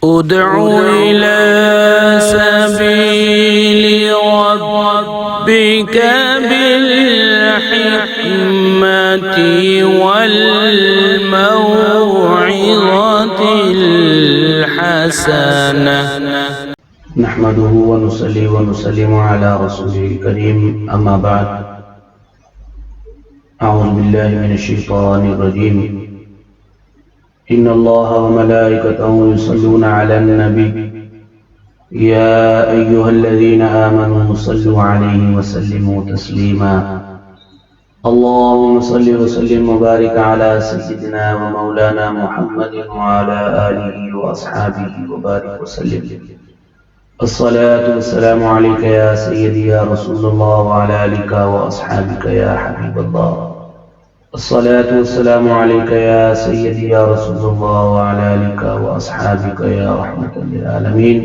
ادع إلى سبيل ربك بالحكمة والموعظة الحسنة. نحمده ونصلي ونسلم على رسوله الكريم، أما بعد. أعوذ بالله من الشيطان الرجيم. إن الله وملائكته يصلون على النبي يا أيها الذين آمنوا صلوا عليه وسلموا تسليما. اللهم صل وسلم وبارك على سيدنا ومولانا محمد وعلى آله وأصحابه وبارك وسلم. الصلاة والسلام عليك يا سيدي يا رسول الله وعلى آلك وأصحابك يا حبيب الله. الصلاة والسلام عليك يا سيدي يا رسول الله وعلى آلك وأصحابك يا رحمة للعالمين.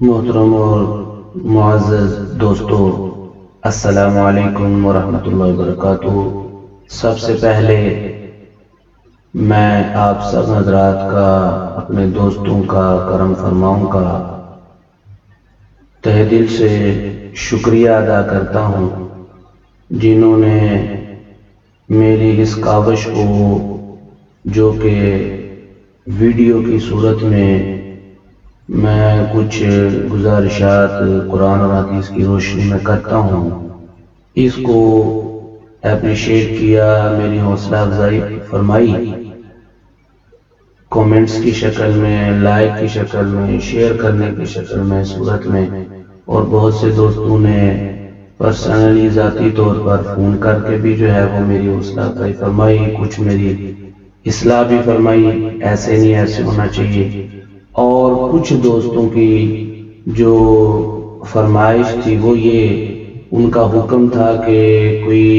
محترم اور معزز دوستو، السلام علیکم ورحمۃ اللہ وبرکاتہ. سب سے پہلے میں آپ سب حضرات کا، اپنے دوستوں کا، کرم فرماؤں کا تہ دل سے شکریہ ادا کرتا ہوں، جنہوں نے میری اس کاوش کو، جو کہ ویڈیو کی صورت میں کچھ گزارشات قرآن اور حدیث کی روشنی میں کرتا ہوں، اس کو اپریشیٹ کیا، میری حوصلہ افزائی فرمائی، کومنٹس کی شکل میں، لائک کی شکل میں، شیئر کرنے کی شکل میں، صورت میں، اور بہت سے دوستوں نے پرسنلی ذاتی طور پر فون کر کے بھی جو ہے وہ میری حوصلہ افزائی فرمائی، کچھ میری اصلاح بھی فرمائی، ایسے نہیں ایسے ہونا چاہیے. اور کچھ دوستوں کی جو فرمائش تھی وہ یہ، ان کا حکم تھا کہ کوئی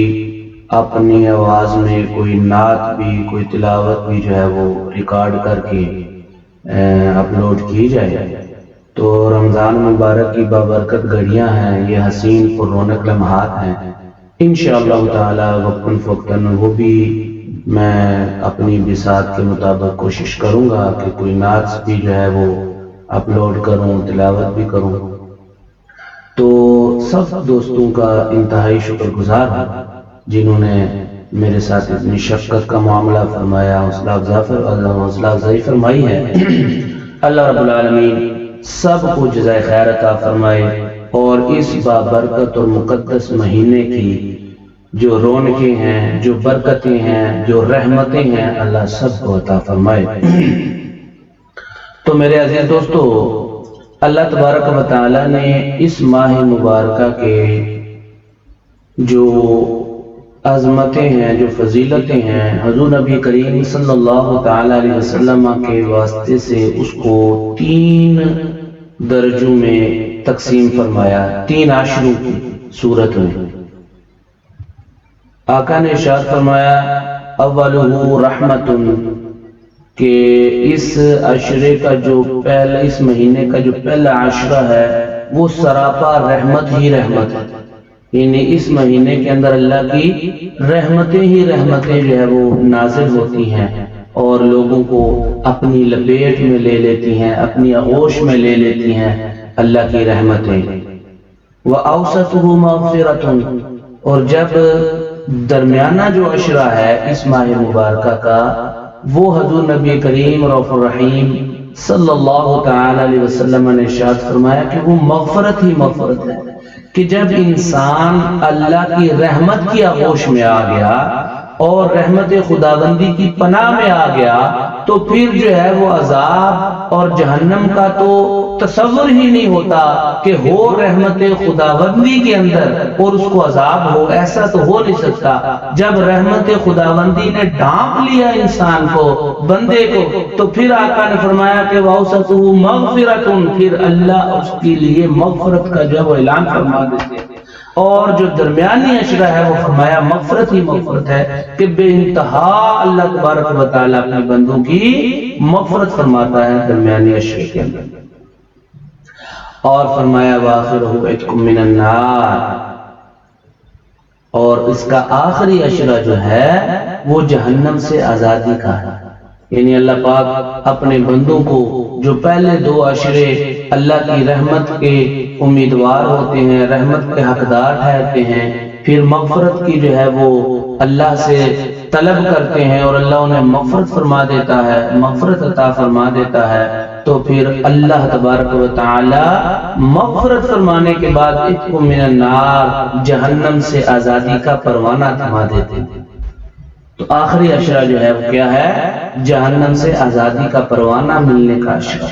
اپنی آواز میں کوئی نعت بھی، کوئی تلاوت بھی جو ہے وہ ریکارڈ کر کے اپلوڈ کی جائے. تو رمضان مبارک کی بابرکت گھڑیاں ہیں، یہ حسین پر رونق لمحات ہیں. انشاءاللہ تعالی وقتاً فوقتاً وہ بھی میں اپنی بساط کے مطابق کوشش کروں گا کہ کوئی نعت بھی جو ہے وہ اپلوڈ کروں، تلاوت بھی کروں. تو سب دوستوں کا انتہائی شکر گزار ہوں جنہوں نے میرے ساتھ اتنی شفقت کا معاملہ فرمایا، حوصلہ افزائی فرمائی ہے. اللہ رب العالمین سب کو جزائے خیر عطا فرمائے، اور اس بابرکت اور مقدس مہینے کی جو رونقیں ہیں، جو برکتیں ہیں، جو رحمتیں ہیں، اللہ سب کو عطا فرمائے. تو میرے عزیز دوستو، اللہ تبارک و تعالی نے اس ماہ مبارکہ کے جو عظمتیں ہیں، جو فضیلتیں ہیں، حضور نبی کریم صلی اللہ تعالی علیہ وسلم کے واسطے سے اس کو 3 درجوں میں تقسیم فرمایا، 3 عشروں کی صورت میں. آقا نے ارشاد فرمایا اولہ رحمت، کہ اس عشرے کا جو پہلا، اس مہینے کا جو پہلا عشرہ ہے وہ سراپا رحمت ہی رحمت ہے. یعنی اس مہینے کے اندر اللہ کی رحمتیں ہی رحمتیں جو ہے وہ نازل ہوتی ہیں اور لوگوں کو اپنی لپیٹ میں لے لیتی ہیں، اپنی آغوش میں لے لیتی ہیں اللہ کی رحمتیں. وَأَوْسَطُهُ مَغْفِرَةٌ، اور جب درمیانہ جو عشرہ ہے اس ماہ مبارکہ کا، وہ حضور نبی کریم رؤوف الرحیم صلی اللہ تعالی علیہ وسلم نے ارشاد فرمایا کہ وہ مغفرت ہی مغفرت ہے، کہ جب انسان اللہ کی رحمت کی آغوش میں آ گیا اور رحمت خداوندی کی پناہ میں آ گیا، تو پھر جو ہے وہ عذاب اور جہنم کا تو تصور ہی نہیں ہوتا کہ ہو رحمت خداوندی کے اندر اور اس کو عذاب ہو. ایسا تو ہو نہیں سکتا. جب رحمت خداوندی نے ڈھانپ لیا انسان کو، بندے کو، تو پھر آقا نے فرمایا کہ وَأَوْسَطُهُ مَغْفِرَةٌ، پھر اللہ اس کے لیے مغفرت کا جو اعلان فرما دیتے ہیں. اور جو درمیانی عشرہ ہے وہ فرمایا مغفرت ہی مغفرت ہے، کہ بے انتہا اللہ تبارک و تعالیٰ اپنے بندوں کی مغفرت فرماتا ہے درمیانی عشرے کے اندر. اور فرمایا وَآخِرُهُ عِتْقٌ مِّنَ النَّارِ، اور اس کا آخری عشرہ جو ہے وہ جہنم سے آزادی کا ہے. یعنی اللہ پاک اپنے بندوں کو جو پہلے دو عشرے اللہ کی رحمت کے امیدوار ہوتے ہیں، رحمت کے حقدار ٹھہرتے ہیں، پھر مغفرت کی جو ہے وہ اللہ سے طلب کرتے ہیں اور اللہ انہیں مغفرت فرما دیتا ہے، مغفرت عطا فرما دیتا ہے، تو پھر اللہ تبارک و تعالی مغفرت فرمانے کے بعد اتق من النار، جہنم سے آزادی کا پروانہ تھما دیتے ہیں۔ تو آخری عشرہ جو ہے وہ کیا ہے؟ جہنم سے آزادی کا پروانہ ملنے کا عشرہ۔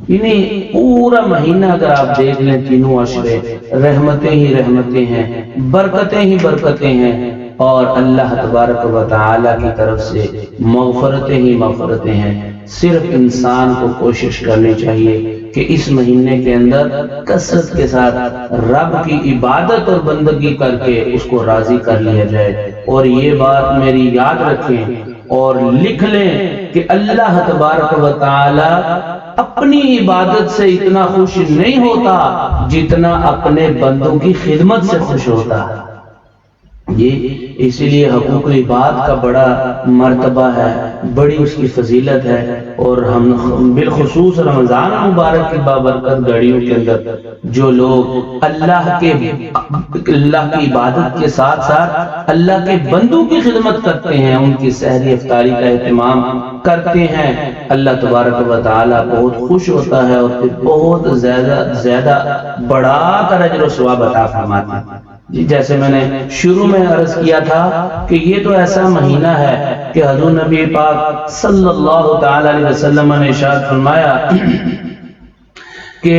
یعنی پورا مہینہ اگر آپ دیکھ لیں، تینوں عشرے رحمتیں ہی رحمتیں ہیں، برکتیں ہی برکتیں ہیں، اور اللہ تبارک و تعالی کی طرف سے مغفرتیں ہی مغفرتیں ہیں۔ صرف انسان کو کوشش کرنی چاہیے کہ اس مہینے کے اندر کثرت کے ساتھ رب کی عبادت اور بندگی کر کے اس کو راضی کر لیا جائے۔ اور یہ بات میری یاد رکھیں اور لکھ لیں کہ اللہ تبارک و تعالی اپنی عبادت سے اتنا خوش نہیں ہوتا جتنا اپنے بندوں کی خدمت سے خوش ہوتا ہے۔ یہ اسی لیے حقوق العباد کا بڑا مرتبہ ہے، بڑی اس کی فضیلت ہے، اور ہم بالخصوص رمضان مبارک کی بابرکت گھڑیوں کے اندر جو لوگ اللہ کی عبادت کے ساتھ ساتھ اللہ کے بندوں کی خدمت کرتے ہیں، ان کی سحری افطاری کا اہتمام کرتے ہیں، اللہ تبارک و تعالیٰ بہت خوش ہوتا ہے اور پھر بہت زیادہ بڑا کر اجر و ثواب عطا فرماتا ہے۔ جی جیسے میں نے شروع میں عرض کیا تھا کہ یہ تو ایسا مہینہ ہے کہ حضور نبی پاک صلی اللہ تعالی علیہ وسلم نے ارشاد فرمایا کہ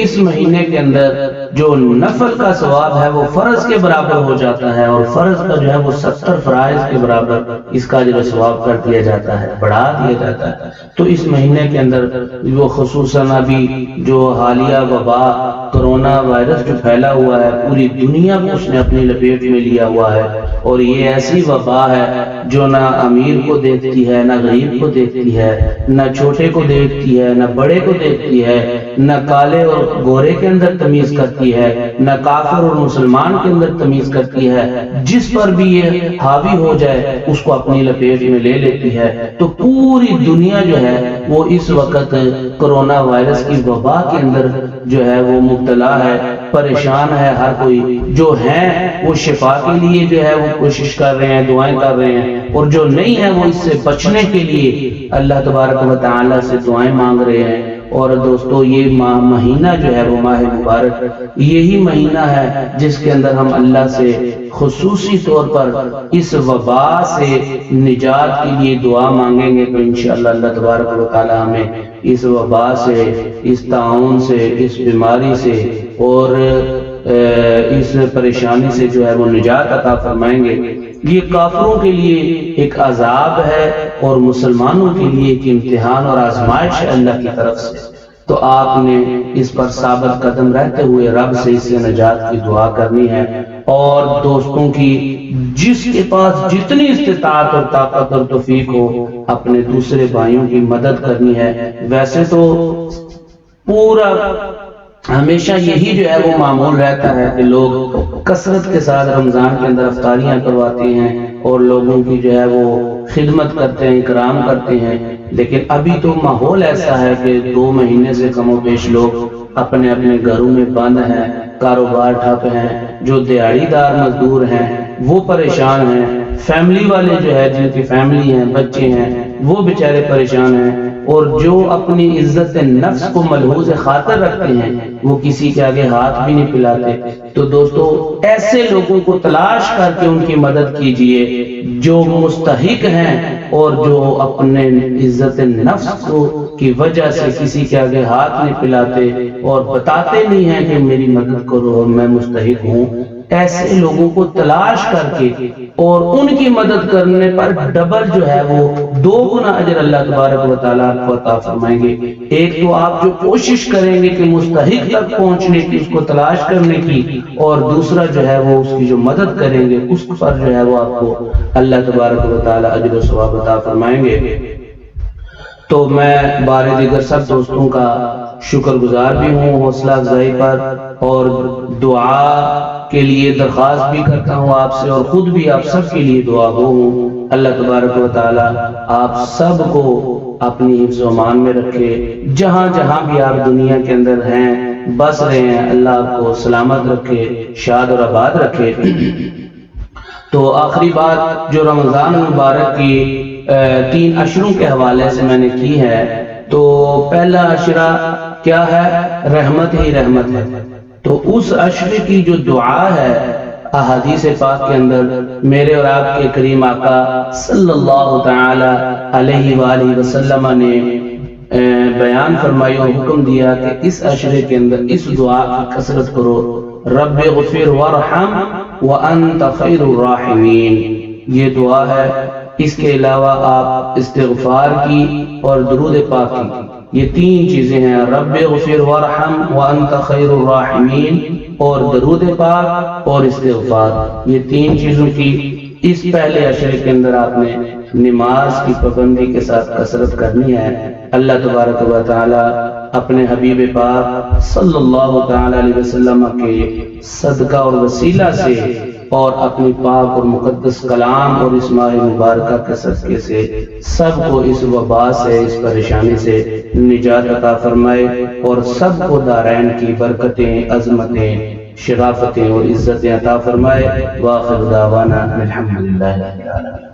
اس مہینے کے اندر جو نفل کا ثواب ہے وہ فرض کے برابر ہو جاتا ہے، اور فرض کا جو ہے وہ 70 فرائض کے برابر اس کا جو ثواب کر دیا جاتا ہے، بڑھا دیا جاتا ہے۔ تو اس مہینے کے اندر وہ خصوصاً ابھی جو حالیہ وبا کرونا وائرس جو پھیلا ہوا ہے، پوری دنیا کو اس نے اپنی لپیٹ میں لیا ہوا ہے، اور یہ ایسی وبا ہے جو نہ امیر کو دیکھتی ہے، نہ غریب کو دیکھتی ہے، نہ چھوٹے کو دیکھتی ہے، نہ بڑے کو دیکھتی ہے، نہ کالے اور گورے کے اندر تمیز کرتی ہے، نہ کافر اور مسلمان کے اندر تمیز کرتی ہے، جس پر بھی یہ حاوی ہو جائے اس کو اپنی لپیٹ میں لے لیتی ہے۔ تو پوری دنیا جو ہے وہ اس وقت کرونا وائرس کی وبا کے اندر جو ہے وہ مبتلا ہے، پریشان ہے، ہر کوئی جو ہے وہ شفا کے لیے جو ہے وہ کوشش کر رہے ہیں، دعائیں کر رہے ہیں، اور جو نہیں ہے وہ اس سے بچنے کے لیے اللہ تبارک و تعالی سے دعائیں مانگ رہے ہیں۔ اور دوستو یہ مہینہ جو ہے وہ ماہ مبارک یہی مہینہ ہے جس کے اندر ہم اللہ سے خصوصی طور پر اس وبا سے نجات کے لیے دعا مانگیں گے، تو انشاءاللہ اللہ تبارک و تعالی ہمیں اس وبا سے، اس طاعون سے، اس بیماری سے اور اس پریشانی سے جو ہے وہ نجات عطا فرمائیں گے۔ یہ کافروں کے لیے ایک عذاب ہے اور مسلمانوں کے لیے ایک امتحان اور آزمائش ہے اللہ کی طرف سے، تو آپ نے اس پر ثابت قدم رہتے ہوئے رب سے اس سے نجات کی دعا کرنی ہے، اور دوستوں کی جس کے پاس جتنی استطاعت اور طاقت اور توفیق ہو اپنے دوسرے بھائیوں کی مدد کرنی ہے۔ ویسے تو پورا ہمیشہ یہی جو ہے وہ معمول رہتا ہے کہ لوگ کثرت کے ساتھ رمضان کے اندر افطاریاں کرواتے ہیں اور لوگوں کی جو ہے وہ خدمت کرتے ہیں، اکرام کرتے ہیں، لیکن ابھی تو ماحول ایسا ہے کہ 2 مہینے سے کم و بیش لوگ اپنے اپنے گھروں میں بند ہیں، کاروبار ٹھپ ہیں، جو دیہڑی دار مزدور ہیں وہ پریشان ہیں، فیملی والے جو ہے جن کی فیملی ہیں، بچے ہیں، وہ بیچارے پریشان ہیں، اور جو اپنی عزت نفس کو ملحوظ خاطر رکھتے ہیں وہ کسی کے آگے ہاتھ بھی نہیں پھیلاتے۔ تو دوستو ایسے لوگوں کو تلاش کر کے ان کی مدد کیجئے جو مستحق ہیں اور جو اپنے عزت نفس کو کی وجہ سے کسی کے آگے ہاتھ نہیں پھیلاتے اور بتاتے نہیں ہیں کہ میری مدد کرو، میں مستحق ہوں۔ ایسے لوگوں کو تلاش کر کے اور ان کی مدد کرنے پر ڈبل جو ہے وہ 2 گنا اجر اللہ تبارک و تعالیٰ کو عطا فرمائیں گے۔ ایک تو آپ جو کوشش کریں گے کہ مستحق تک پہنچنے کی، اس کو تلاش کرنے کی، اور دوسرا جو ہے وہ اس کی جو مدد کریں گے اس پر جو ہے وہ آپ کو اللہ تبارک و تعالیٰ اجر و ثواب عطا فرمائیں گے۔ تو میں بار دیگر سب دوستوں کا شکر گزار بھی ہوں حوصلہ افزائی پر، اور دعا کے لیے درخواست بھی کرتا ہوں آپ سے، اور خود بھی آپ سب کے لیے دعا گو ہوں۔ اللہ تبارک و تعالی آپ سب کو اپنی حفظ و امان میں رکھے، جہاں جہاں بھی آپ دنیا کے اندر ہیں بس رہے ہیں، اللہ آپ کو سلامت رکھے، شاد اور آباد رکھے۔ تو آخری بات جو رمضان المبارک کی 3 عشروں کے حوالے سے میں نے کی ہے، تو پہلا عشرہ کیا ہے؟ رحمت ہی رحمت ہے۔ تو اس عشرے کی جو دعا ہے احادیث پاک کے اندر میرے اور آپ کے کریم آقا صلی اللہ تعالی علیہ وآلہ وسلم نے بیان فرمائی اور حکم دیا کہ اس عشرے کے اندر اس دعا کی کثرت کرو، رب اغفر وارحم وانت خیر الراحمین۔ یہ دعا ہے۔ اس کے علاوہ آپ استغفار کی اور درود پاک کی، یہ 3 چیزیں ہیں، رب اغفر وارحم وانت خیر الراحمین اور درود پاک اور استغفار، یہ 3 چیزوں کی اس پہلے عشرے کے اندر آپ نے نماز کی پابندی کے ساتھ کثرت کرنی ہے۔ اللہ تبارک و تعالی اپنے حبیب پاک صلی اللہ تعالی علیہ وسلم کے صدقہ اور وسیلہ سے اور اپنی پاک اور مقدس کلام اور اس ماہ مبارکہ کے صدقے سے سب کو اس وبا سے، اس پریشانی سے نجات عطا فرمائے، اور سب کو دارین کی برکتیں، عظمتیں، شرافتیں اور عزتیں عطا فرمائے۔ وآخر دعوانا الحمدللہ رب العالمین۔